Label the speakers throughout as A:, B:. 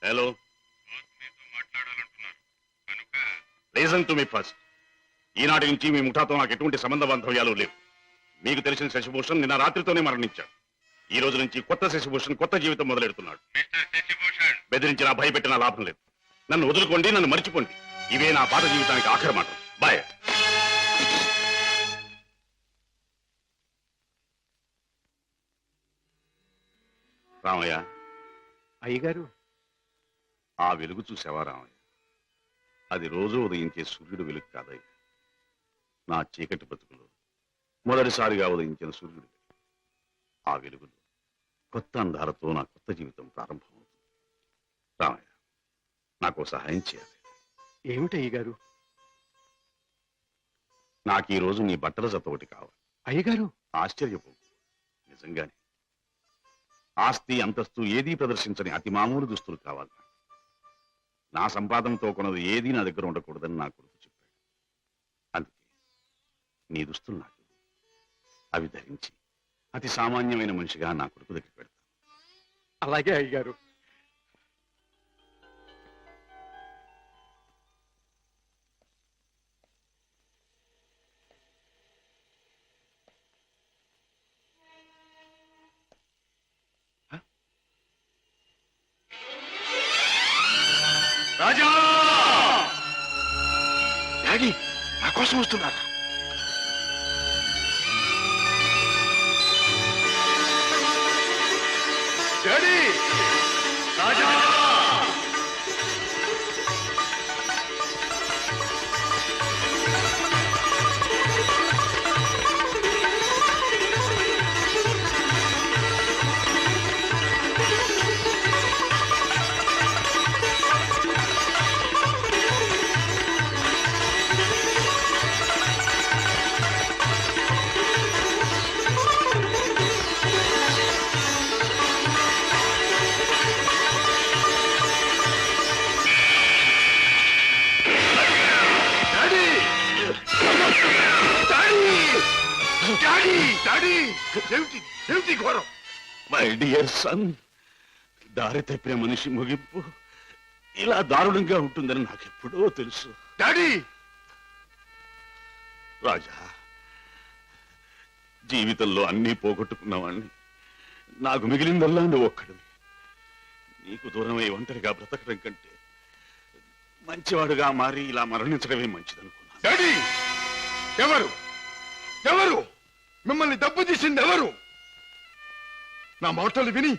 A: Hello, reason to me first. ఈనాటి నుంచి మీ ముఠాతో నాకు ఎటువంటి సంబంధ బాంధవ్యాలు లేవు. మీకు తెలిసిన శశిభూషణ్ నిన్న రాత్రితోనే మరణించాడు. ఈ రోజు నుంచి కొత్త శశిభూషణ్ కొత్త జీవితం మొదలెడుతున్నాడు. బెదిరించినా భయపెట్టినా లాభం లేదు. నన్ను వదులుకోండి, నన్ను మర్చిపోండి. ఇవే నా పాత జీవితానికి ఆఖరి మాట. బాయ్. రామయ్య.
B: అయ్యగారు,
A: ఆ వెలుగు చూసావా రామయ్య? అది రోజు ఉదయించే సూర్యుడు వెలుగు కాదయ్య. నా చీకటి బతుకులో మొదటిసారిగా ఉదయించిన సూర్యుడు. ఆ వెలుగులో కొత్త అందాలతో నా కొత్త జీవితం ప్రారంభమవుతుంది. రామయ్య, నాకు సహాయం చేయాలి.
B: ఏమిటి అయ్యగారు?
A: నాకు ఈ రోజు నీ బట్టల జత ఒకటి కావాలి.
B: అయ్యగారు,
A: ఆశ్చర్యపోకు, నిజంగానే. ఆస్తి అంతస్తు ఏదీ ప్రదర్శించని అతి మామూలు దుస్తులు కావాలి. నా సంపాదనతో కొన్నది ఏదీ నా దగ్గర ఉండకూడదని నా కొడుకు చెప్పాడు. అందుకే నీ దుస్తులు నాకు అవి ధరించి అతి సామాన్యమైన మనిషిగా నా కొడుకు దగ్గర పెడతాను.
B: అలాగే అయ్యగారు.
A: రాజా!
B: డాడీ, నా కోసం వస్తున్నారా?
A: డాడీ! రాజా!
B: ఘోరం!
A: మై డియర్ సన్, దారి తప్పిన మనిషి ముగింపు ఇలా దారుణంగా ఉంటుందని నాకెప్పుడో తెలుసు.
B: డాడీ!
A: రాజా, జీవితంలో అన్నీ పోగొట్టుకున్నవాణ్ణి. నాకు మిగిలిందల్లా నువ్వు ఒక్కడివి. నీకు దూరమై ఒంటరిగా బ్రతకడం కంటే మంచివాడుగా మారి ఇలా మరణించడమే మంచిదనుకున్నా.
B: డాడీ! ఎవరు ఎవరు మిమ్మల్ని దెబ్బతీసింది? ఎవరు? నా మాటలు విని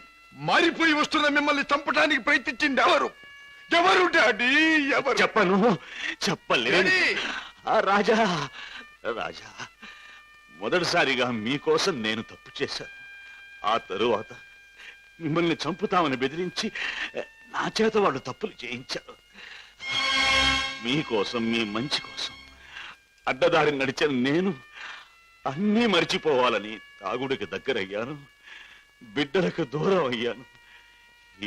B: మారిపోయి వస్తున్న మిమ్మల్ని చంపడానికి ప్రయత్నించింది ఎవరు? ఎవరు డాడీ? ఎవరు?
A: చెప్పను, చెప్పలేదు. రాజా, రాజా, మొదటిసారిగా మీకోసం నేను తప్పు చేశాను. ఆ తరువాత మిమ్మల్ని చంపుతామని బెదిరించి నా చేత వాళ్ళు తప్పులు చేయించారు. మీకోసం, మీ మంచి కోసం అడ్డదారి నడిచిన నేను అన్నీ మర్చిపోవాలని తాగుడికి దగ్గరయ్యాను, బిడ్డలకు దూరం అయ్యాను.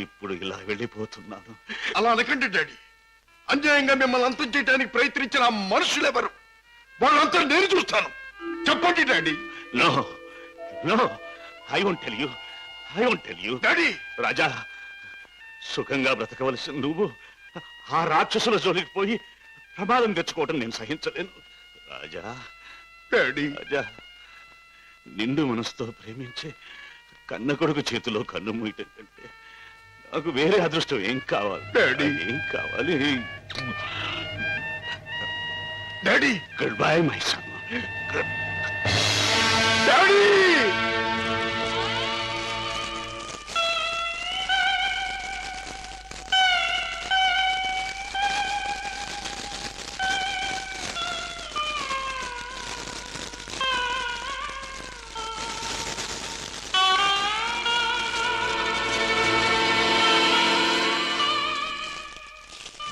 A: ఇప్పుడు ఇలా వెళ్ళిపోతున్నాను.
B: అలా అనకండి డాడీ. అన్యాయంగా మిమ్మల్ని అంతం చేయడానికి ప్రయత్నించిన ఆ మనుషులెవరు? వాళ్ళంతా నేను చూస్తాను. చెప్పండి daddy.
A: No no, I won't tell you, I won't tell you.
B: Daddy!
A: Raja, సుఖంగా బ్రతకవలసిన నువ్వు ఆ రాక్షసుల జోలికి పోయి ప్రమాదం తెచ్చుకోవటం నేను సహించలేను. రాజా,
B: డాడీ!
A: రాజా, నిండు మనసుతో ప్రేమించే కన్న కొడుకు చేతిలో కన్ను మూయటం కంటే నాకు వేరే అదృష్టం ఏం కావాలి?
B: డాడీ!
A: ఏం కావాలి?
B: Daddy!
A: Goodbye my son.
B: Daddy!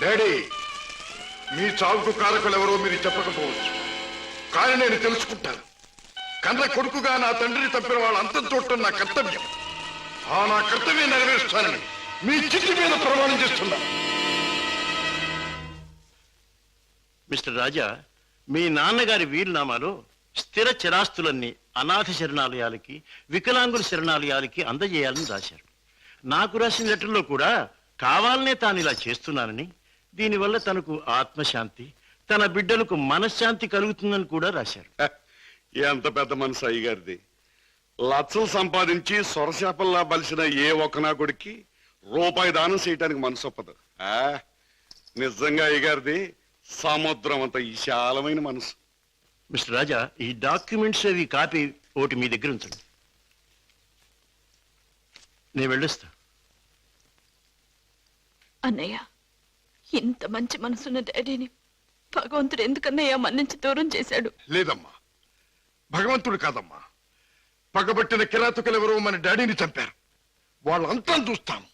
B: Daddy, మీ చావుకు కారకులెవరో మీరు చెప్పకపోవచ్చు, కానీ నేను తెలుసుకుంటాను. కన్న కొడుకుగా నా తండ్రిని తప్పిన వాళ్ళ అంతం చూడటం నా కర్తవ్యం. ఆ నా కర్తవ్యం నెరవేరుస్తానని మీ చిట్టి మీద ప్రమాణం చేస్తున్నా.
C: మిస్టర్ రాజా, మీ నాన్నగారి వీలునామాలో స్థిర చిరాస్తులన్నీ అనాథ శరణాలయాలకి, వికలాంగుల శరణాలయాలకి అందజేయాలని రాశారు. నాకు రాసిన లెటర్లో కూడా కావాలనే తాను ఇలా చేస్తున్నానని, దీనివల్ల తనకు ఆత్మశాంతి, తన బిడ్డలకు మనశ్శాంతి కలుగుతుందని కూడా రాశారు.
D: ఎంత పెద్ద మనసు అయ్యగారిది. లక్షలు సంపాదించి సొరశాపల్లా బలిసిన ఏ ఒక్కనాకుడికి రూపాయి దానం చేయటానికి మనసు ఒప్పదు. నిజంగా అయ్యగారిది సముద్రం అంత విశాలమైన మనసు.
C: మిస్టర్ రాజా, ఈ డాక్యుమెంట్స్ అవి కాపీ ఒకటి మీ దగ్గర ఉంచండి. నేను వెళ్ళొస్తా.
E: అన్నయ్య, ఇంత మంచి మనసున్న డాడీని భగవంతుడు ఎందుకన్నయ్య మన్నించి దూరం చేశాడు?
B: లేదమ్మా, భగవంతుడు కాదమ్మా, పగబట్టిన కిరాతకులెవరో మన డాడీని చంపారు. వాళ్ళంతా చూస్తాను.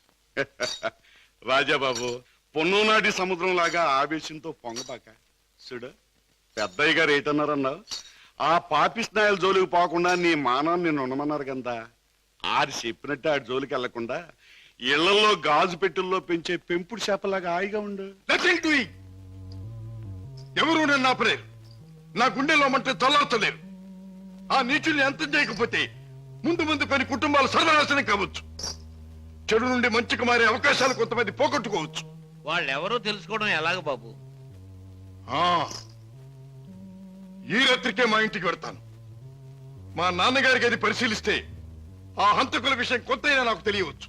D: రాజాబాబు, పొన్నునాటి సముద్రం లాగా ఆవేశంతో పొంగబాక. చూడు, పెద్దయ్య గారు ఏటన్నారన్నావు? ఆ పాపిస్నాయల జోలికి పోకుండా నీ మానాన్ని నిన్ను ఉండమన్నారు కదా. ఆడి చెప్పినట్టు ఆడి జోలికి వెళ్లకుండా ఇళ్లలో గాజు పెట్టెల్లో పెంచే పెంపుడు చేపలాగా హాయిగా ఉండు.
B: Nothing doing. ఎవరు నన్ను ఆపలేరు. నా గుండెలో మంటే చల్లార్చలేరు. ఆ నీచుల్ని అంతం చేయకపోతే ముందు ముందు కొన్ని కుటుంబాలు సర్వనాశనం కావచ్చు. చెడు నుండి మంచికి మారే అవకాశాలు కొంతమంది పోగొట్టుకోవచ్చు.
F: వాళ్ళెవరో తెలుసుకోవడం ఎలాగ బాబు?
B: ఈ రాత్రికే మా ఇంటికి వెళ్తాను. మా నాన్నగారికి అది పరిశీలిస్తే ఆ హంతకుల విషయం కొత్తైనా నాకు తెలియవచ్చు.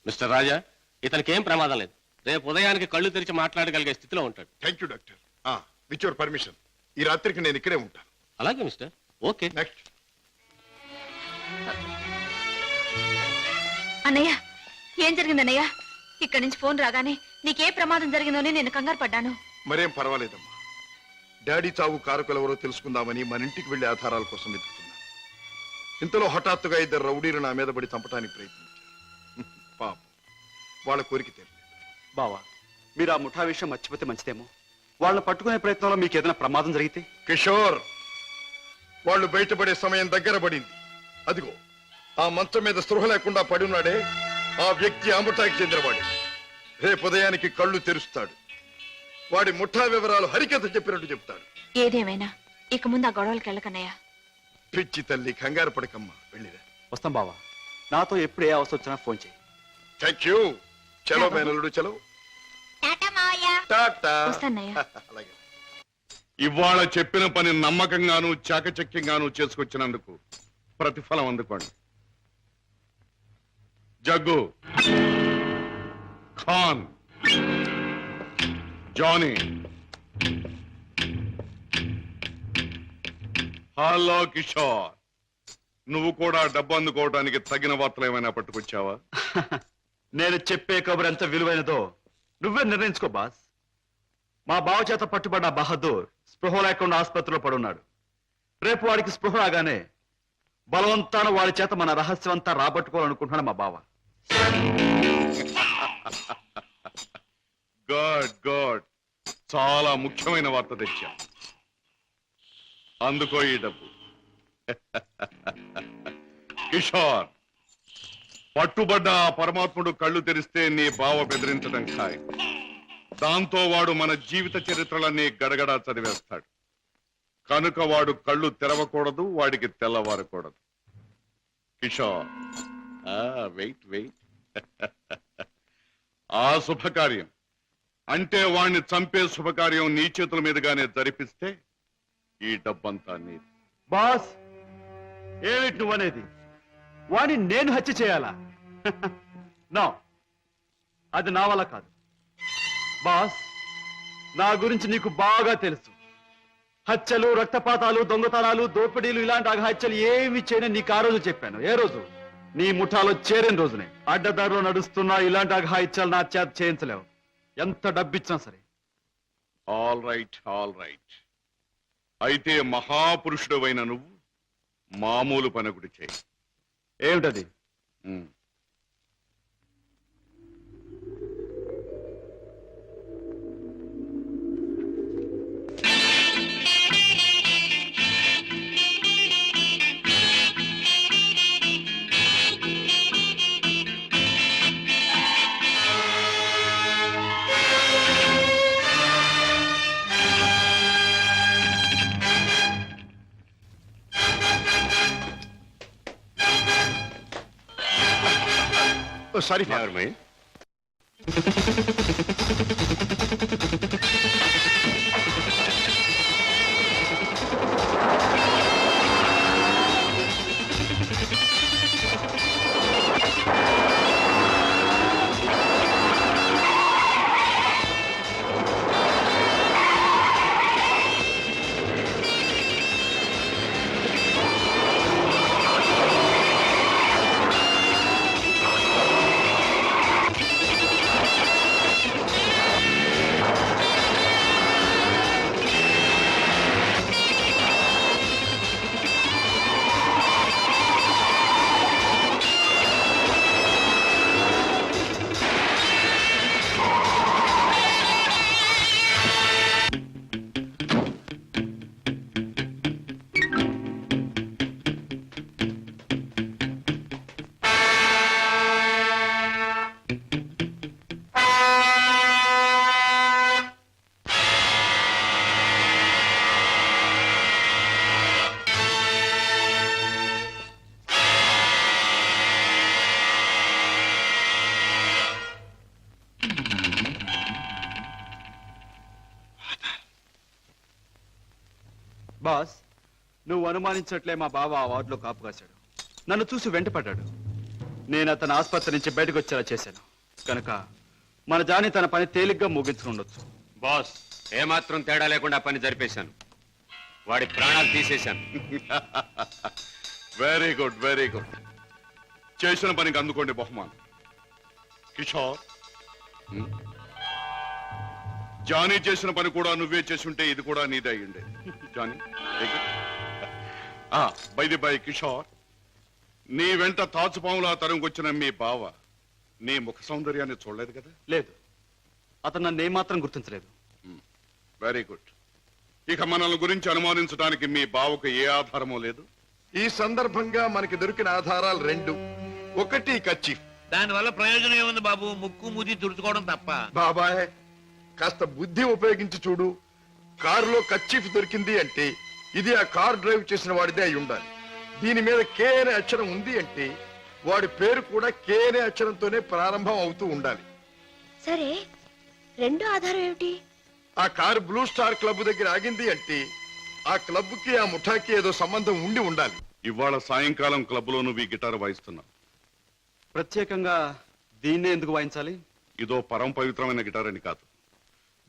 G: మిస్టర్ రాజా, ఇతనికి ఏం ప్రమాదం లేదు. రేపు ఉదయానికి కళ్ళు తెరిచి మాట్లాడగలిగే స్థితిలో ఉంటాడు.
B: Thank you doctor. With your permission ఈ రాత్రికి నేను ఇక్కడే ఉంటాను.
G: అలాగే మిస్టర్. ఓకే.
B: నెక్స్ట్.
E: అన్నయ్య, ఏం జరిగిందన్నయ్య? ఇక్కడి నుంచి ఫోన్ రాగానే నీకే ప్రమాదం జరిగిందని నేను కంగారు పడ్డాను.
B: మరేం పర్వాలేదమ్మా. డాడీ చావు కారకులెవరో తెలుసుకుందామని మన ఇంటికి వెళ్లి ఆధారాల కోసం వెతుకుతున్నాను. ఇంతలో హఠాత్తుగా ఇద్దరు రౌడీలు నా మీద పడి చంపడానికి ప్రయత్నించారు. పాపం, వాళ్ళ కోరిక తెలియదు.
H: బావా, మీరు ఆ ముఠా విషయం మర్చిపోతే మంచిదేమో. వాళ్ళని పట్టుకునే ప్రయత్నంలో మీకు ఏదైనా ప్రమాదం జరిగితే?
B: కిషోర్, వాళ్ళు బయటపడే సమయం దగ్గర పడింది. అదిగో ఆ మంచం మీద స్పృహ లేకుండా పడి ఉన్నాడే, ఆ వ్యక్తి ఆ ముఠాకి చెందినవాడు. రేపు ఉదయానికి కళ్ళు తెరుస్తాడు. వాడి ముఠా వివరాలు హరికథ చెప్పినట్టు చెప్తాడు.
E: ఏదేమైనా ఇక ముందు ఆ గొడవలకు వెళ్ళకన్నయ్య.
B: పిచ్చి తల్లి, కంగారు పడకమ్మా, వెళ్ళిరా.
H: వస్తాం బావా. నాతో ఎప్పుడు ఏ అవసరం వచ్చినా ఫోన్ చేయి.
B: Thank you. చలో మేనల్లుడు, చలో. టాటా.
E: వస్తానయ్య.
B: అలాగే.
D: ఇవాళ చెప్పిన పని నమ్మకంగాను చాకచక్యంగాను చేసుకొచ్చినందుకు ప్రతిఫలం అందుకోండి. జగ్గు, ఖాన్, జానీ. హలో కిషోర్, నువ్వు కూడా డబ్బు అందుకోవడానికి తగిన వార్తలు ఏమైనా పట్టుకొచ్చావా?
H: నేను చెప్పే కబురు ఎంత విలువైనదో నువ్వే నిర్ణయించుకో బాస్. మా బావ చేత పట్టుబడ్డ బహదూర్ స్పృహ లేకుండా ఆసుపత్రిలో పడున్నాడు. రేపు వాడికి స్పృహ రాగానే బలవంతాన వాడి చేత మన రహస్యం అంతా రాబట్టుకోవాలనుకుంటున్నాడు మా బావ.
D: గుడ్ గుడ్, చాలా ముఖ్యమైన వార్త తెచ్చా. అందుకో ఈ డబ్బు. కిషోర్, పట్టుబడ్డ ఆ పరమాత్ముడు కళ్ళు తెరిస్తే నీ బావ బెదిరించడం ఖాయం. దాంతో వాడు మన జీవిత చరిత్రలన్నీ గడగడా చదివేస్తాడు. కనుక వాడు కళ్ళు తెరవకూడదు, వాడికి తెల్లవారకూడదు. Kishore, wait wait. ఆ శుభకార్యం అంటే వాణ్ణి చంపే శుభకార్యం నీ చేతుల మీదుగానే జరిపిస్తే ఈ డబ్బంతా నీది.
H: బాస్, ఏమిటి నువ్వనేది? వాడిని నేను హత్య చేయాలా? నో, అది నా వల్ల కాదు. బాస్, నా గురించి నీకు బాగా తెలుసు. హత్యలు, రక్తపాతాలు, దొంగతనాలు, దోపిడీలు ఇలాంటి అఘాత్యలు ఏమి చేయని నీకు ఆ రోజు చెప్పాను. ఏ రోజు? నీ ముఠాలో చేరిన రోజునే. అడ్డదారిలో నడుస్తున్నా ఇలాంటి అఘాయిత్యాలు నా చేత చేయించలేవు, ఎంత డబ్బిచ్చినా సరే.
D: All right, all right. అయితే మహాపురుషుడు అయిన నువ్వు మామూలు పనకుడి చేయి.
H: ఏమిటది?
D: సారీ,
H: బాస్, నువ్వు అనుమానించట్లే మా బావ ఆ వార్డులో కాపు కాశాడు. నన్ను చూసి వెంటపడ్డాడు. నేను అతను ఆసుపత్రి నుంచి బయటకు వచ్చేలా చేశాను. కనుక మన జాని తన పని తేలిగ్గా ముగించుకుండొచ్చు.
G: బాస్, ఏమాత్రం తేడా లేకుండా పని జరిపేశాను. వాడి ప్రాణాలు తీసేశాను.
D: Very good, very good. చేసిన పనికి అందుకోండి బహుమానం. కిషోర్, జానీ చేసిన పని కూడా నువ్వే చేసుంటే ఇది కూడా నీదే అయ్యుండే. Johnny, by the by Kishore, నీ వెంట తాచుపాములా తరుముకొచ్చిన మీ బావ నీ ముఖ సౌందర్యాన్ని చూడలేదు కదా?
H: లేదు, అతను నన్ను ఏమాత్రం గుర్తించలేదు.
D: Very good. ఇక మనల్ని గురించి అనుమానించడానికి మీ బావకు ఏ ఆధారమూ లేదు.
B: ఈ సందర్భంగా మనకి దొరికిన ఆధారాలు రెండు. ఒకటి కర్చీఫ్.
F: దానివల్ల ప్రయోజనం ఏముంది బాబు? ముక్కు ముది తుడుచుకోవడం తప్ప.
B: బాబాయ్, కాస్త బుద్ధి ఉపయోగించి చూడు. కారులో కర్చీఫ్ దొరికింది అంటే ఇది ఆ కార్ డ్రైవ్ చేసిన వాడిదే అయి ఉండాలి. దీని మీద కే అనే అక్షరం ఉంది అంటే వాడి పేరు కూడా కే అనే అక్షరంతోనే ప్రారంభం అవుతూ ఉండాలి.
I: సరే, రెండో ఆధారం ఏమిటి?
B: ఆ కారు బ్లూ స్టార్ క్లబ్ దగ్గర ఆగింది అంటే ఆ క్లబ్ కి ఆ ముఠాకి ఏదో సంబంధం ఉండి ఉండాలి.
D: ఇవాళ సాయంకాలం క్లబ్ లో నువ్వు ఈ గిటార్ వాయిస్తున్నావు.
H: ప్రత్యేకంగా దీన్నే ఎందుకు వాయించాలి?
D: ఇదో పరమ పవిత్రమైన గిటార్ అని కాదు.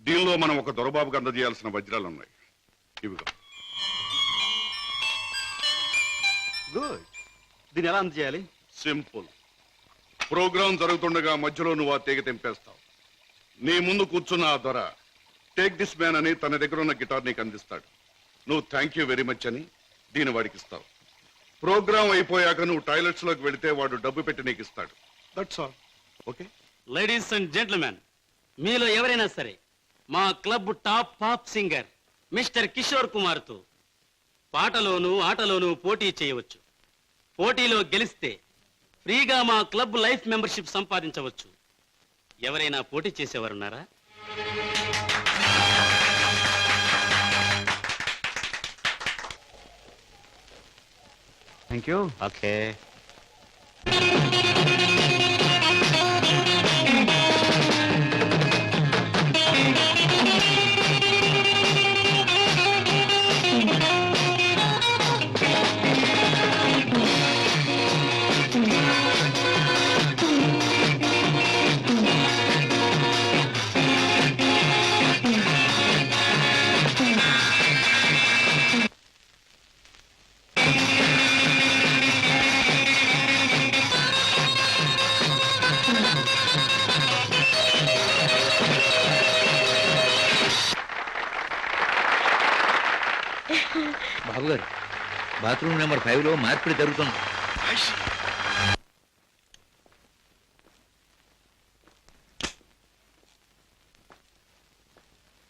D: దీనిలో మనం ఒక దొరబాబుకు అందజేయాల్సిన వజ్రాలు ఉన్నాయి. ఇవిగో.
H: గుడ్. దీన్ని ఎలా అందజేయాలి?
D: సింపుల్. ప్రోగ్రాం జరుగుతుండగా మధ్యలో నువ్వు ఆ తీగ తెంపేస్తావు. నీ ముందు కూర్చున్న ఆ దొర టేక్ దిస్ మ్యాన్ అని తన దగ్గర ఉన్న గిటార్ నీకు అందిస్తాడు. నువ్వు థ్యాంక్ యూ వెరీ మచ్ అని దీని వాడికి ఇస్తావు. ప్రోగ్రామ్ అయిపోయాక నువ్వు టాయిలెట్స్ లోకి వెళితే వాడు డబ్బు పెట్టి నీకు ఇస్తాడు. That's all. Okay?
J: Ladies and gentlemen, మీలో ఎవరైనా సరే మా club top pop singer mister Kishore కుమార్తో పాటలోనూ ఆటలోనూ పోటీ చేయవచ్చు. పోటీలో గెలిస్తే ఫ్రీగా మా క్లబ్ లైఫ్ మెంబర్షిప్ సంపాదించవచ్చు. ఎవరైనా పోటీ చేసేవారున్నారా?
H: Thank you.
J: ఓకే.
F: బాబు గారు, బాత్రూమ్ నెంబర్ 5లో మార్పిడి జరుగుతుంది.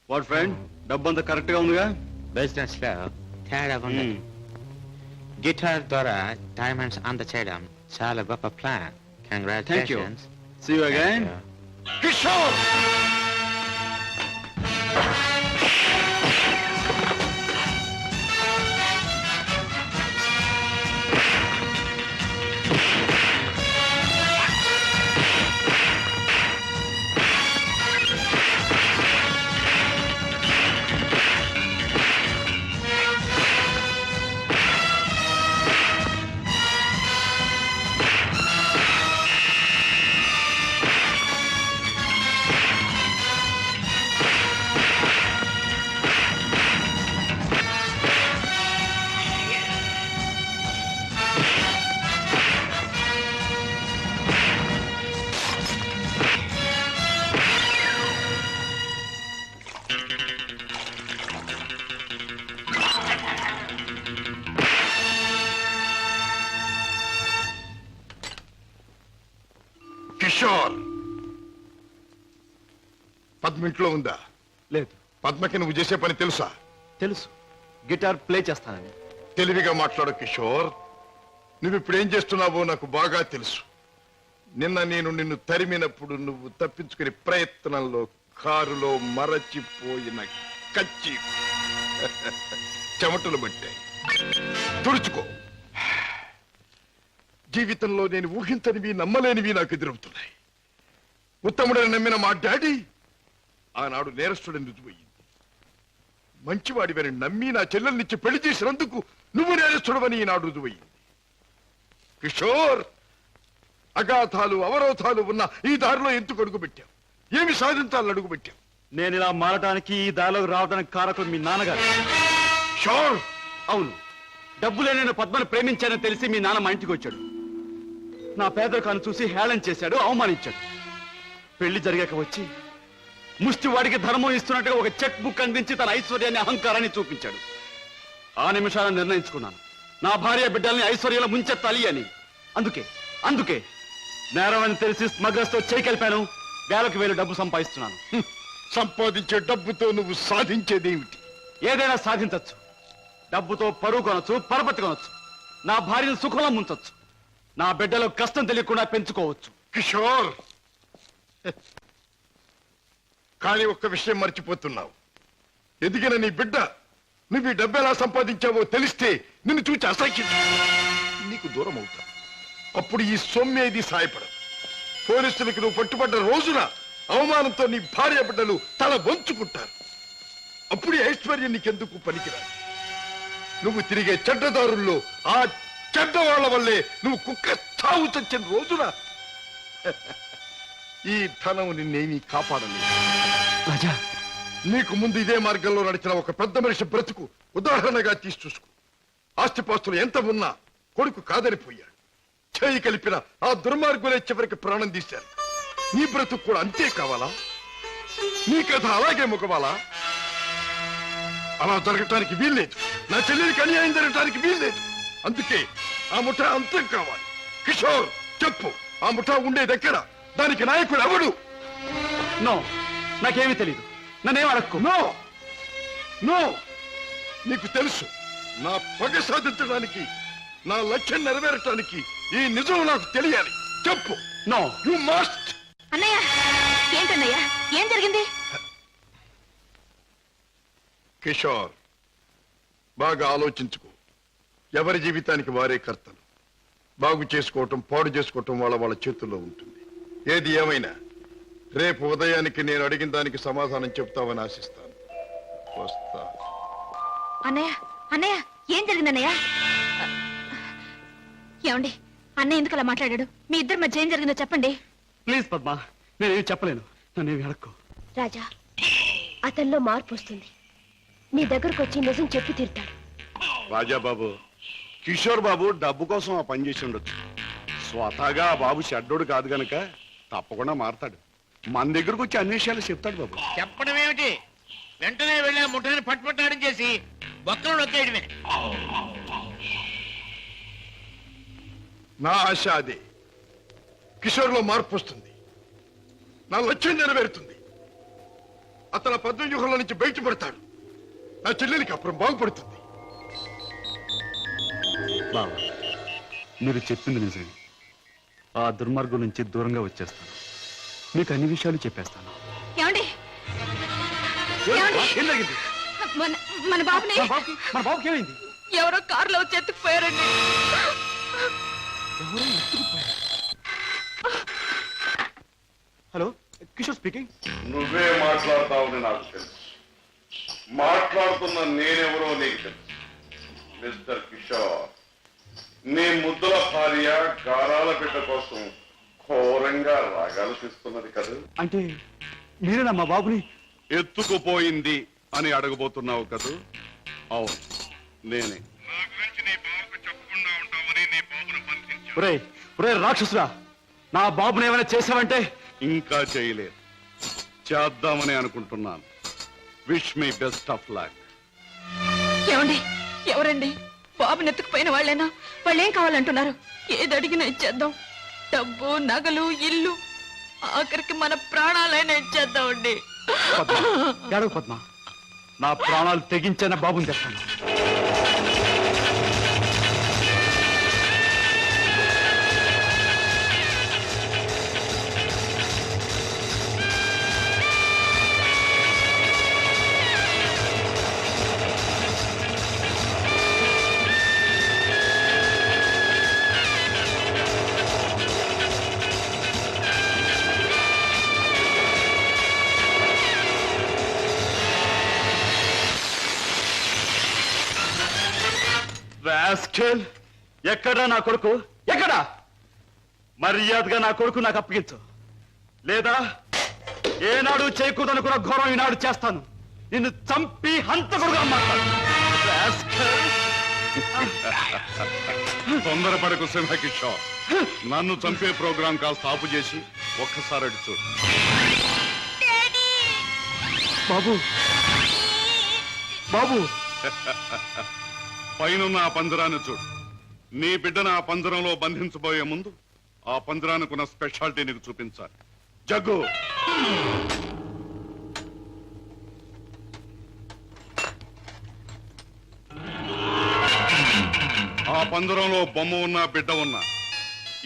H: వాట్ ఫ్రెండ్, డబ్బంతా కరెక్ట్ గా ఉందిగా?
K: బిజినెస్ లో తేడా ఉంది. గిటార్ ద్వారా డైమండ్స్ అందచేయడం చాలా గొప్ప plan. Congratulations.
H: See you again.
B: Kishore! Kishore, Padma ఇంట్లో ఉందా?
H: లేదు.
B: పద్మకి నువ్వు చేసే పని తెలుసా?
H: తెలుసు, గిటార్ ప్లే చేస్తానని.
B: తెలివిగా మాట్లాడు కిషోర్. నువ్వు ఇప్పుడు ఏం చేస్తున్నావో నాకు బాగా తెలుసు. నిన్న నేను నిన్ను తరిమినప్పుడు నువ్వు తప్పించుకునే ప్రయత్నంలో కారులో మరచిపోయిన కచ్చి చెమటలు పట్టాయి. తుడుచుకో. జీవితంలో నేను ఊహించనివి నమ్మలేనివి నాకు ఎదురవుతున్నాయి. ఉత్తముడని నమ్మిన మా డాడీ ఆనాడు నేరస్తుడని రుజువయ్యింది. మంచివాడివని నమ్మి నా చెల్లెల్నిచ్చి పెళ్లి చేసినందుకు నువ్వు నేరస్తుడవని ఈనాడు రుజువయ్యింది. కిషోర్, అగాధాలు అవరోధాలు ఉన్న ఈ దారిలో ఎందుకు అడుగుపెట్టావు? ఏమి సాధించాలని అడుగుపెట్టావు?
H: నేను ఇలా మారడానికి, ఈ దారిలోకి రావడానికి కారకుడు మీ నాన్నగారు.
B: షోర్.
H: అవును, డబ్బులే నేను పద్మను ప్రేమించానని తెలిసి మీ నాన్న మా ఇంటికి వచ్చాడు. నా పేదరికాన్ని చూసి హేళన చేశాడు, అవమానించాడు. పెళ్లి జరిగాక వచ్చి ముష్టివాడికి ధర్మం ఇస్తున్నట్టుగా ఒక చెక్ బుక్ అందించి తన ఐశ్వర్యాన్ని, అహంకారాన్ని చూపించాడు. ఆ నిమిషాలను నిర్ణయించుకున్నాను, నా భార్య బిడ్డల్ని ఐశ్వర్యంలో ముంచెత్తాలి అని. అందుకే నేరం అని తెలిసి స్మగ్లర్స్ తో చేయి కలిపాను. వేలకు వేలు డబ్బు సంపాదిస్తున్నాను.
B: సంపాదించే డబ్బుతో నువ్వు సాధించేదేమిటి?
H: ఏదైనా సాధించచ్చు. డబ్బుతో పరువు కొనొచ్చు, పరపతి కొనొచ్చు, నా భార్యను సుఖంలో ముంచొచ్చు, నా బిడ్డలో కష్టం తెలియకుండా పెంచుకోవచ్చు.
B: కిషోర్, కానీ ఒక్క విషయం మర్చిపోతున్నావు. ఎదిగిన నీ బిడ్డ నువ్వు ఈ డబ్బు ఎలా సంపాదించావో తెలిస్తే నిన్ను చూచి అసహ్యం నీకు దూరం అవుతా. అప్పుడు ఈ సొమ్మేది సాయపడదు. పోలీసులకు నువ్వు పట్టుబడ్డ రోజున అవమానంతో నీ భార్య బిడ్డలు తల వంచుకుంటారు. అప్పుడు ఈ ఐశ్వర్యం నీకెందుకు పనికిరాదు. నువ్వు తిరిగే చెడ్డదారుల్లో ఆ చెడ్డవాళ్ల వల్లే నువ్వు కుక్క చావు చచ్చిన రోజున ఈ ధనం నిన్నేమీ కాపాడలేదు.
H: రాజా,
B: నీకు ముందు ఇదే మార్గంలో నడిచిన ఒక పెద్ద మనిషి బ్రతుకు ఉదాహరణగా తీసి చూసుకో. ఆస్తిపాస్తులు ఎంత ఉన్నా కొడుకు కాదనిపోయాడు. చేయి కలిపిన ఆ దుర్మార్గులే చివరికి ప్రాణం తీశారు. నీ బ్రతుకు కూడా అంతే కావాలా? నీ కథ అలాగే ముగవాలా? అలా జరగటానికి వీల్లేదు. నా చెల్లెలికి అన్యాయం జరగటానికి వీల్లేదు. అందుకే ఆ ముఠా అంతం కావాలి. కిషోర్ చెప్పు, ఆ ముఠా ఉండేది ఎక్కడ? దానికి నాయకుడు ఎవడు?
H: నో, నాకేమీ తెలీదు. నన్నేం అడక్కు.
B: నో నో, నీకు తెలుసు. నా పగ సాధించడానికి, నా లక్ష్యం నెరవేరటానికి ఈ నిజం నాకు తెలియాలి. చెప్పు.
H: No,
B: you must.
I: అన్నయ్య, ఏంటన్నయ్య, ఏం జరిగింది?
B: కిషోర్, బాగా ఆలోచించుకో. ఎవరి జీవితానికి వారే కర్తలు. బాగు చేసుకోవటం, పాడు చేసుకోవటం వాళ్ళ చేతుల్లో ఉంటుంది. ఏది ఏమైనా రేపు ఉదయానికి నేను అడిగిన దానికి సమాధానం చెప్తావని ఆశిస్తాను. వస్తా.
I: అన్నయ్య, అన్నయ్య, ఏం జరిగింది అన్నయ్య? ఏమండి, అన్నయ్య ఎందుకు అలా మాట్లాడాడు? మీ ఇద్దరి మధ్య ఏం జరిగిందో చెప్పండి.
H: ప్లీజ్ పద్మ, నేనేమి చెప్పలేను. నన్నేమి అడక్కు.
I: రాజా, అతనిలో మార్పు వస్తుంది. నీ దగ్గరకు వచ్చి నిజం చెప్పి తీరుతాడు.
D: రాజాబాబు, కిషోర్ బాబు డబ్బు కోసం ఆ పని చేసి ఉండొచ్చు. స్వతహాగా ఆ బాబు చెడ్డోడు కాదు గనక తప్పకుండా మారతాడు. మన దగ్గరకు వచ్చి అన్ని విషయాలు చెప్తాడు బాబు.
J: చెప్పడం ఏమిటి? వెంటనే వెళ్ళి ముఠాన్ని పట్టుపట్టాడం చేసి బొక్కలు నొక్కేయడమే.
B: నా ఆశ అదే. కిషోర్లో మార్పు వస్తుంది. నా లక్ష్యం నెరవేరుతుంది. అతను పద్మవ్యూహంలో నుంచి బయటపడతాడు. నా చెల్లెలికి అప్పుడు బాగుపడుతుంది.
H: బావా, మీరు చెప్పింది నిజమే. ఆ దుర్మార్గం నుంచి దూరంగా వచ్చేస్తాను. మీకు అన్ని విషయాలు చెప్పేస్తాను.
I: ఏమండి,
H: ఏం జరిగింది?
I: మన బాబుని
H: మన బాబుకి ఏమైంది?
E: ఎవరో కారులో వచ్చి ఎత్తుకుపోయారండి.
H: Hello, Kishore speaking.
D: నువ్వే మాట్లాడతావని నాకు తెలుసు. మాట్లాడుతున్న నేనెవరో నీకు తెలుసు. మిస్టర్ కిషోర్, నీ ముద్దుల భార్య గారాల బిడ్డ కోసం ఘోరంగా రాగాలు తీస్తున్నది కదా.
H: అంటే మీరేనా మా బాబుని
D: ఎత్తుకుపోయింది అని అడగబోతున్నావు కదూ? అవును, నేనే.
H: ఒరే ఒరే రాక్షసురా, నా బాబుని ఏమైనా చేసావంటే?
D: ఇంకా చేయలేదు, చేద్దామని అనుకుంటున్నాను. Wish me best of luck.
E: ఏమండి, ఎవరండి? బాబుని ఎత్తుకుపోయిన వాళ్ళేనా? వాళ్ళు ఏం కావాలంటున్నారు? ఏది అడిగినా ఇచ్చేద్దాం. డబ్బు, నగలు, ఇల్లు, ఆఖరికి మన ప్రాణాలైనా ఇచ్చేద్దామండి.
H: ఏడవ పద్మ, నా ప్రాణాలు తెగించిన బాబుని తెస్తాను. ఎక్కడా నా కొడుకు? ఎక్కడా? మర్యాదగా నా కొడుకు నాకు అప్పగించు, లేదా ఏనాడు చేయకూడదనుకున్న ఘోరం ఈనాడు చేస్తాను. నిన్ను చంపి హంతకుడుగా మాట్లాడు.
D: తొందరపడకు సింహకిషోర్. నన్ను చంపే ప్రోగ్రాం కాస్త ఆపు చేసి ఒక్కసారి అడి చూడు.
H: బాబు, బాబు,
D: పైనున్న ఆ పంజరాన్ని చూడు. నీ బిడ్డను ఆ పంజరంలో బంధించబోయే ముందు ఆ పంజరానికున్న స్పెషాలిటీ నీకు చూపించాలి. జగ్గు, ఆ పంజరంలో బొమ్మ ఉన్నా బిడ్డ ఉన్నా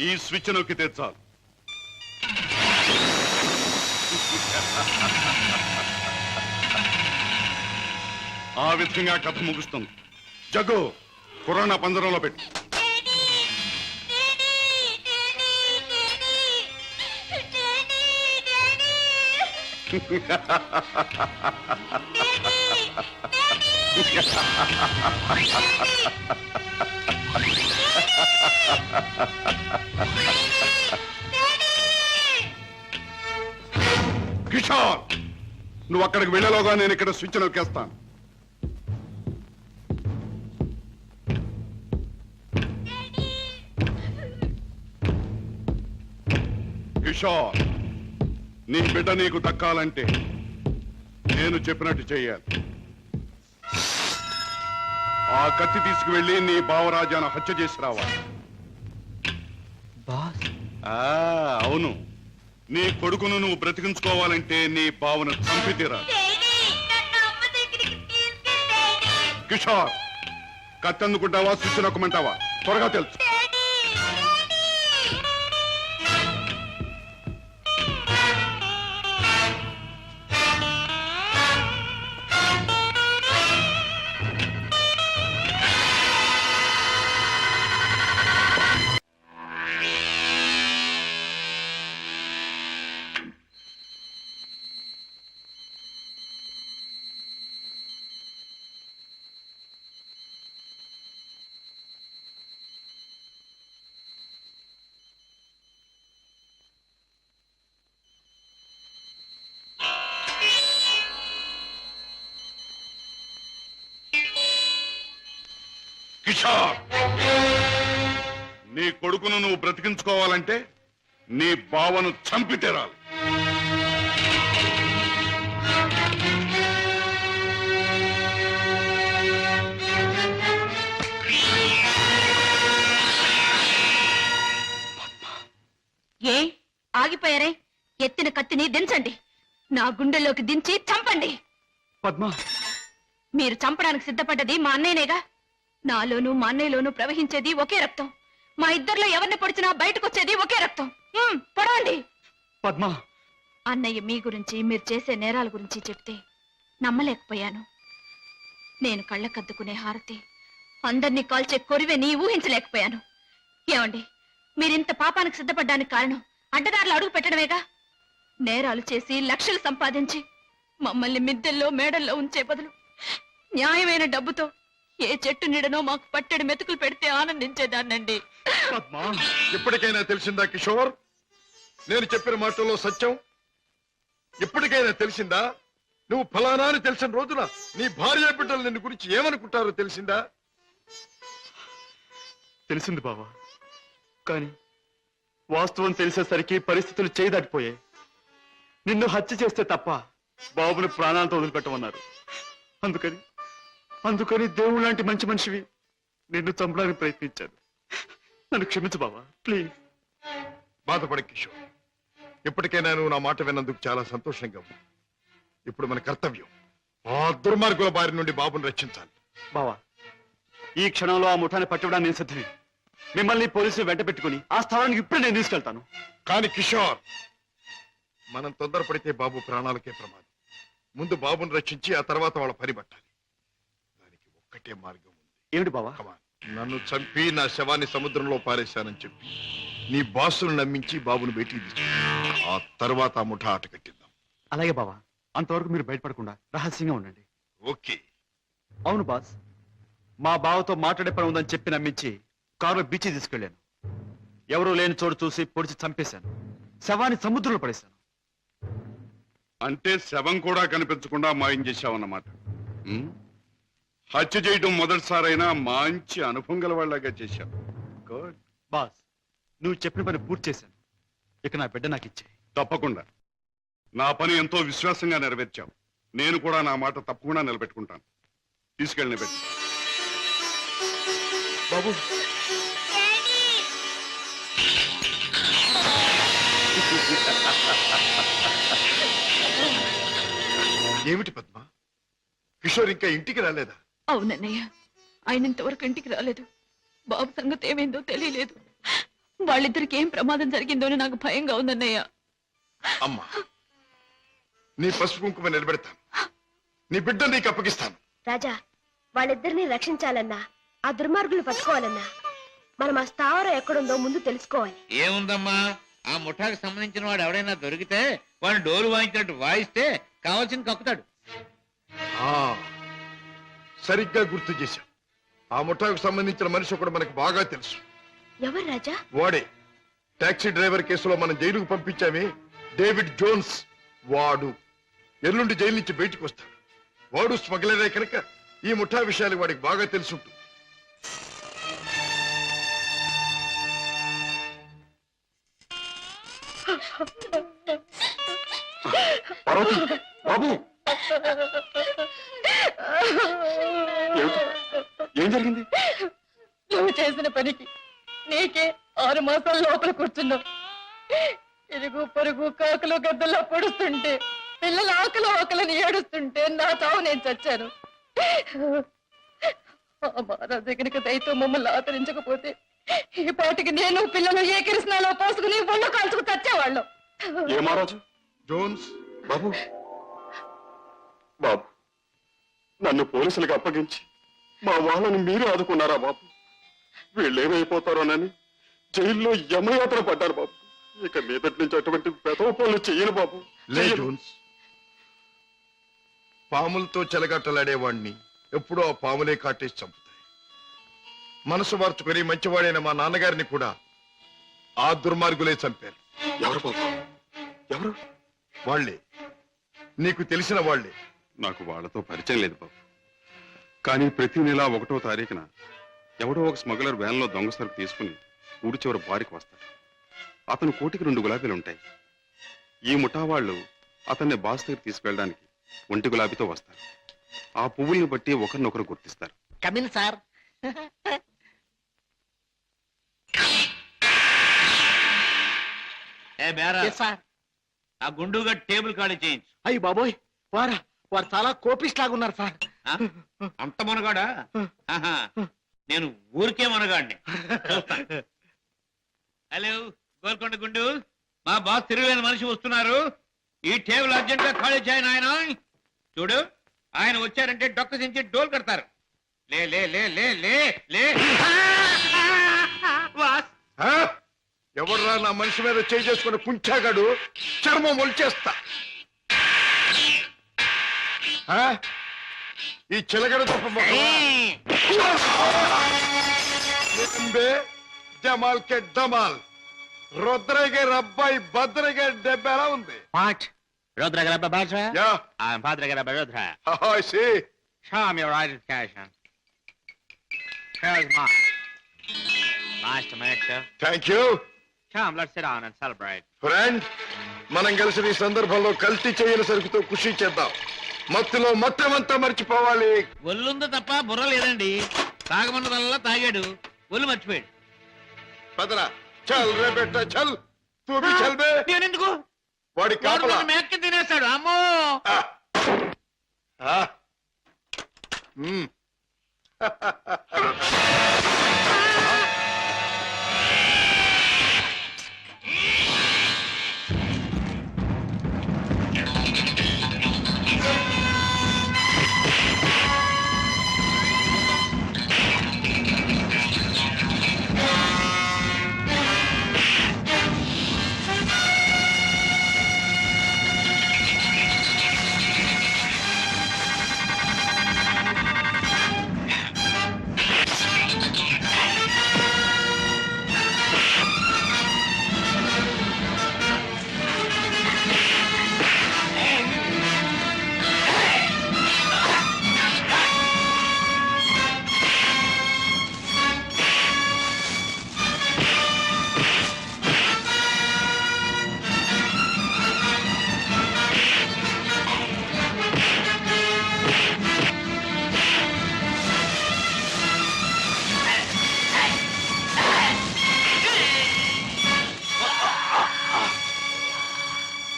D: ఈ స్విచ్ నొక్కితే చాలు. ఆ విధంగా కథ ముగుస్తుంది. జగ్గు, కుర్రాన్ని పంజరంలో పెట్టు. కిషోర్, నువ్వు అక్కడికి వెళ్ళలోగా నేను ఇక్కడ స్విచ్ నొక్కేస్తాను. కిషోర్, నీ బిడ్డ నీకు దక్కాలంటే నేను చెప్పినట్టు చెయ్యాలి. ఆ కత్తి తీసుకువెళ్ళి నీ బావరాజాను హత్య చేసి రావాలి. అవును, నీ కొడుకును నువ్వు బ్రతికించుకోవాలంటే నీ బావను చంపితీరా. కిషోర్, కత్తి అందుకుంటావా స్విచ్ నొక్కమంటావా? త్వరగా తెలుసు. కిషోర్, నీ కొడుకును నువ్వు బ్రతికించుకోవాలంటే నీ బావను చంపి తీరాలి.
E: ఏ ఆగిపోయారే? ఎత్తిన కత్తిని దించండి. నా గుండెల్లోకి దించి చంపండి.
H: పద్మ,
E: మీరు చంపడానికి సిద్ధపడ్డది మా అన్నయ్యనేగా. నాలోనూ మా అన్నయ్యలోనూ ప్రవహించేది ఒకే రక్తం. మా ఇద్దరిలో ఎవరిని పొడిచినా బయటకొచ్చేది ఒకే రక్తం. పొడవండి.
H: పద్మ,
E: అన్నయ్య మీ గురించి, మీరు చేసే నేరాల గురించి చెప్తే నమ్మలేకపోయాను. నేను కళ్ళకద్దుకునే హారతి, అందరినీ కాల్చే కొరివెని ఊహించలేకపోయాను. ఏమండి, మీరింత పాపానికి సిద్ధపడ్డానికి కారణం అడ్డదారులు అడుగు పెట్టడమేగా. నేరాలు చేసి లక్షలు సంపాదించి మమ్మల్ని మిద్దెల్లో మేడల్లో ఉంచే బదులు న్యాయమైన డబ్బుతో ఏ చెట్టు నీడనో మాకు పట్టెడు మెతుకులు పెడితే ఆనందించేదాన్నండి.
B: ఇప్పటికైనా తెలిసిందా కిషోర్? నేను చెప్పిన మాటల్లో సత్యం ఇప్పటికైనా తెలిసిందా? నువ్వు ఫలానా అని తెలిసిన రోజున నీ భార్య బిడ్డలు నిన్ను గురించి ఏమనుకుంటారో తెలిసిందా?
H: తెలిసింది బావా, కానీ వాస్తవం తెలిసేసరికి పరిస్థితులు చేయదాటిపోయాయి. నిన్ను హత్య చేస్తే తప్ప బాబుని ప్రాణాలతో వదిలిపెట్టమన్నారు. అందుకని దేవుడు లాంటి మంచి మనిషివి నిన్ను చంపడానికి ప్రయత్నించాను. నన్ను క్షమించు బావా, ప్లీజ్.
B: బాధపడి కిషోర్, ఇప్పటికైనా నువ్వు నా మాట విన్నందుకు చాలా సంతోషంగా ఉంది. ఇప్పుడు మన కర్తవ్యం ఆ దుర్మార్గుల బారి నుండి బాబుని రక్షించాలి.
H: బావా, ఈ క్షణంలో ఆ ముఠాన్ని పట్టుకోవడానికి నేను సిద్ధమే. మిమ్మల్ని పోలీసులు వెంట పెట్టుకుని ఆ స్థానానికి ఇప్పుడే నేను తీసుకెళ్తాను.
B: కానీ కిషోర్, మనం తొందరపడితే బాబు ప్రాణాలకే ప్రమాదం. ముందు బాబుని రక్షించి ఆ తర్వాత వాళ్ళ పని పట్టాలి. దానికి ఒక్కటే మార్గం ఉంది.
H: ఏమిటి బావా?
B: నన్ను చంపి నా శవాన్ని సముద్రంలో పారేశానని చెప్పి నీ బాసును నమ్మించి బాబును బయటికి తీసుకు, ఆ తర్వాత ఆ ముఠా ఆట కట్టిద్దాం.
H: అలాగే బావా, అంతవరకు మీరు బయటపడకుండా రహస్యంగా ఉండండి.
B: ఓకే.
H: అవును బాస్, మా బావతో మాట్లాడే పని ఉందని చెప్పి నమ్మించి కారులో బీచ్ తీసుకెళ్లాను. ఎవరూ లేని చోటు చూసి పొడిచి చంపేశాను. శవాన్ని సముద్రంలో పడేశాను.
D: అంటే శవం కూడా కనిపించకుండా మాయం చేశావన్నమాట. హత్య చేయడం మొదటిసారైనా మంచి అనుభవం గల వాళ్ళగా చేశావు. గుడ్.
H: బాస్, నువ్వు చెప్పిన పని పూర్తి చేశాను. ఇక నా బిడ్డ నాకు ఇచ్చే.
D: తప్పకుండా. నా పని ఎంతో విశ్వాసంగా నెరవేర్చావు. నేను కూడా నా మాట తప్పకుండా నిలబెట్టుకుంటాను. తీసుకెళ్ళి పెట్టి.
H: బాబు,
B: ఏమిటి పద్మ, కిషోర్ ఇంకా ఇంటికి రాలేదా?
E: అవునన్నయ్య, ఆయన ఇంతవరకు ఇంటికి రాలేదు. బాబు సంగతి ఏమైందో తెలియలేదు. వాళ్ళిద్దరికి ఏం ప్రమాదం జరిగిందో నాకు భయంగా ఉందన్నయ్య.
B: అమ్మా, నీ పసుపు కుంకుమ నిలబెడతాను. నీ బిడ్డ నీకు అప్పగిస్తాను.
I: రాజా, వాళ్ళిద్దరిని రక్షించాలన్నా, ఆ దుర్మార్గులు పట్టుకోవాలన్నా మనం ఆ స్థావరం ఎక్కడుందో ముందు తెలుసుకోవాలి.
F: ఏముందమ్మా, ఆ ముఠాకు సంబంధించిన వాడు ఎవడైనా దొరికితే వాడిని డోలు వాయించినట్టు వాయిస్తే కావాల్సింది కక్కుతాడు.
B: సరిగ్గా గుర్తు చేశాం. ఆ ముఠాకు సంబంధించిన మనిషి ఒకడు మనకు బాగా తెలుసు.
I: ఎవరు రాజా?
B: వాడే టాక్సీ డ్రైవర్ కేసులో మనం జైలుకు పంపించామే, డేవిడ్ జోన్స్. వాడు ఎల్లుండి జైలు నుంచి బయటకు వస్తాడు. వాడు స్మగ్లరే కనుక ఈ ముఠా విషయాలు వాడికి బాగా తెలుసుంటుంది.
H: బాబు,
D: ఏం జరిగింది?
E: నువ్వు చేసిన పనికి నీకే 6 మాసాల లోపల కూర్చున్నావు. ఇరుగు పొరుగు కాకులు గద్దల్లో పొడుస్తుంటే, పిల్లల ఆకలిని ఏడుస్తుంటే నా చావు నేను చచ్చాను. ఆ మహారాజు దగ్గరికి దయతో మమ్మల్ని ఆదరించకపోతే ఈ పాటికి నేను పిల్లలు ఏ కిరసనాలో పోసుకుని ఒళ్ళు కాల్చుకు చచ్చేవాళ్ళం.
D: ఏ మహారాజు?
B: జోన్స్
D: బాబు, బాబు, నన్ను పోలీసులకు అప్పగించి మా వాళ్ళని మీరు ఆదుకున్నారా బాబు? వీళ్ళేమైపోతారోనని జైల్లో యమయాత్ర పడ్డారు బాబు. ఇక మీదటి నుంచి అటువంటి పెదవ పనులు చెయ్యను బాబు.
B: లే జోన్స్, పాములతో చెలగట్టలాడేవాణ్ణి ఎప్పుడో ఆ పాములే కాటేసి చంపుతాయి. మనసు మార్చుకుని మంచివాడైన మా నాన్నగారిని కూడా ఆ దుర్మార్గులే చంపారు.
D: ఎవరు బాబు? ఎవరు?
B: వాళ్లే, నీకు తెలిసిన వాళ్లే.
D: నాకు వాళ్ళతో పరిచయం లేదు బాబు. కానీ ప్రతి నెల 1వ తారీఖున ఎవడో ఒక స్మగ్లర్ వ్యాన్లో దొంగ సరుకు తీసుకుని ఊరి చివరి బారికి వస్తాడు. అతను కోటికి 2 గులాబీలు ఉంటాయి. ఈ ముఠా వాళ్ళు అతన్ని బాస్ దగ్గర తీసుకెళ్ళడానికి 1 గులాబీతో వస్తారు. ఆ పువ్వుల్ని బట్టి ఒకరినొకరు గుర్తిస్తారు.
C: Come in sir.
F: ఏ బేరా, ఆ గుండుగా టేబుల్ ఖాళీ చేయించు.
C: అయ్యి బాబోయ్, వారు చాలా కోపిస్ట్ లాగా ఉన్నారు సార్.
F: అంత మనగాడా? ఆహా, నేను ఊరికే మనగాడిని. హలో గోల్కొండ గుండు, మా బాస్ తిరుగులేని మనిషి వస్తున్నారు. ఈ టేబుల్ అర్జెంట్ గా ఖాళీ చేయను. ఆయన చూడు, ఆయన వచ్చారంటే డొక్క దించి డోల్ కడతారు. లే లే లే లే లే లే. బాస్,
B: ఎవర్రా నా మనిషి మీద చేయి చేసుకుని కుంచాగాడు? చర్మం ఒలిచేస్తా. ఈ చిలగడ తప్ప జమాల్ కే డమాల్. రుద్రయ్య గారి అబ్బాయి భద్రయ్య గారి దెబ్బ ఎలా ఉంది?
K: Rudra Grabba Bajra?
B: Yeah.
K: I'm Padre Grabba Rudra.
B: Oh, I see.
K: Show me your identification. Here's mine. Nice to meet you.
B: Thank you.
K: Come, let's sit down and celebrate.
B: Friend, మనం కలిసి ఈ సందర్భంలో కల్తీ చేయని సరుకుతో ఖుషి చేద్దాం. మత్తులో మొత్తమంతా మర్చిపోవాలి.
F: ఒళ్ళుందో తప్ప బుర్ర లేదండి. తాగమన్నదల్లా తాగాడు, ఒళ్ళు మర్చిపోయాడు.
B: పదరా, చల్ రే బెట్ట, చల్. తూ భీ చల్ బే.
F: నేనెందుకు?
B: వాడి కాపలా
F: మేక్కి తినేస్తాడు. అమ్మో.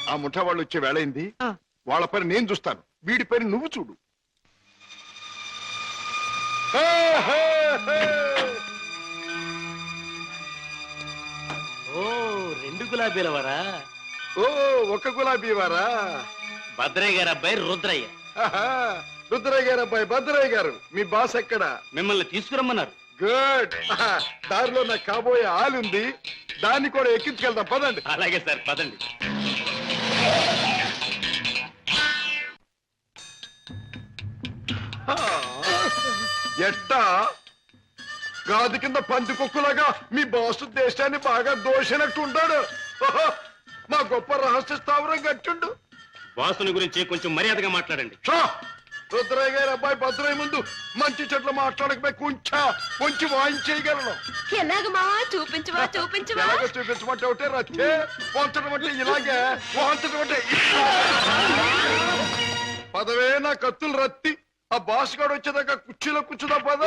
B: ఆ ముఠా వాళ్ళు వచ్చే వేళైంది. వాళ్ళ పని నేను చూస్తాను, వీడి పని నువ్వు చూడు.
J: ఓ 2 గులాబీల వారా?
B: ఓ 1 గులాబీ వారా?
J: భద్రయ్య గారి అబ్బాయి రుద్రయ్య.
B: రుద్రయ్య గారు అబ్బాయి భద్రయ్య గారు. మీ బాస్ ఎక్కడ?
J: మిమ్మల్ని తీసుకురమ్మన్నారు.
B: గుడ్. దారిలో నాకు కాబోయే ఆలుంది, దాన్ని కూడా ఎక్కించుకెళ్దాం. పదండి.
J: అలాగే సార్, పదండి.
B: ఎట్టా గాది కింద పంది కుక్కులాగా మీ బాసు దేశాన్ని బాగా దోషినట్టు ఉంటాడు. మా గొప్ప రహస్య స్థావరం కట్టిండు.
J: బాసుని గురించి కొంచెం మర్యాదగా మాట్లాడండి.
B: రుద్రయ్య గారి అబ్బాయి భద్రయ్య ముందు మంచి చెట్లు మాట్లాడకపోయి కొంచెం వాయించేయగలను.
I: ఎలాగ మావా? చూపించవా చూపించవా?
B: ఎలాగ చూపించమంటే ఒకటే రచ్చే, వంచడం అంటే ఇలాగే, వాంచడం అంటే పదవే నా కత్తులు రత్తి ఆ బాస్ గాడు వచ్చేదాకా కుర్చీలో కూర్చుదా పద.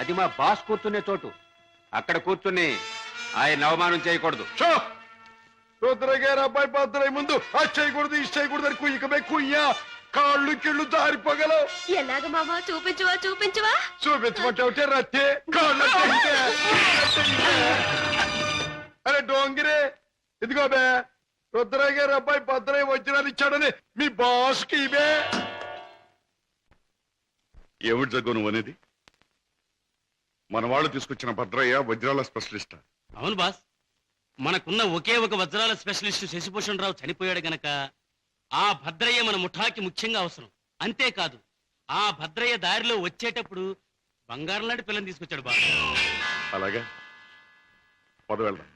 K: అది మా బాస్ కూర్చునే చోటు. అక్కడ కూర్చుని ఆయన అవమానం చేయకూడదు.
B: రుద్రయ్య గారు అబ్బాయి భద్రయ్య ముందు అది చేయకూడదు ఇది చేయకూడదు అని కుయ్యకమే కుయ్యా కాళ్ళు కిళ్ళు జారిపోగలవు.
I: ఎలాగ మామ చూపించువా చూపించువా.
B: చూపించమంటే రత్తే కాళ్ళు అరే డోంగిరే ఇదిగో బే రుద్రయ్య గారు అబ్బాయి భద్రయ్య వజ్రాలు ఇచ్చాడని మీ బాస్ కి ఇవే.
D: ఏమిటి జగ్గు నువ్వు అనేది? మన వాళ్ళు తీసుకొచ్చిన భద్రయ్య వజ్రాల స్పెషలిస్ట్.
J: అవును బాస్, మనకున్న ఒకే ఒక వజ్రాల స్పెషలిస్ట్ శశిభూషణ్ రావు చనిపోయాడు గనక ఆ భద్రయ్య మన ముఠాకి ముఖ్యంగా అవసరం. అంతేకాదు ఆ భద్రయ్య దారిలో వచ్చేటప్పుడు బంగారం లాంటి పిల్లని తీసుకొచ్చాడు బాస్.
D: అలాగా పద వెళ్దాం.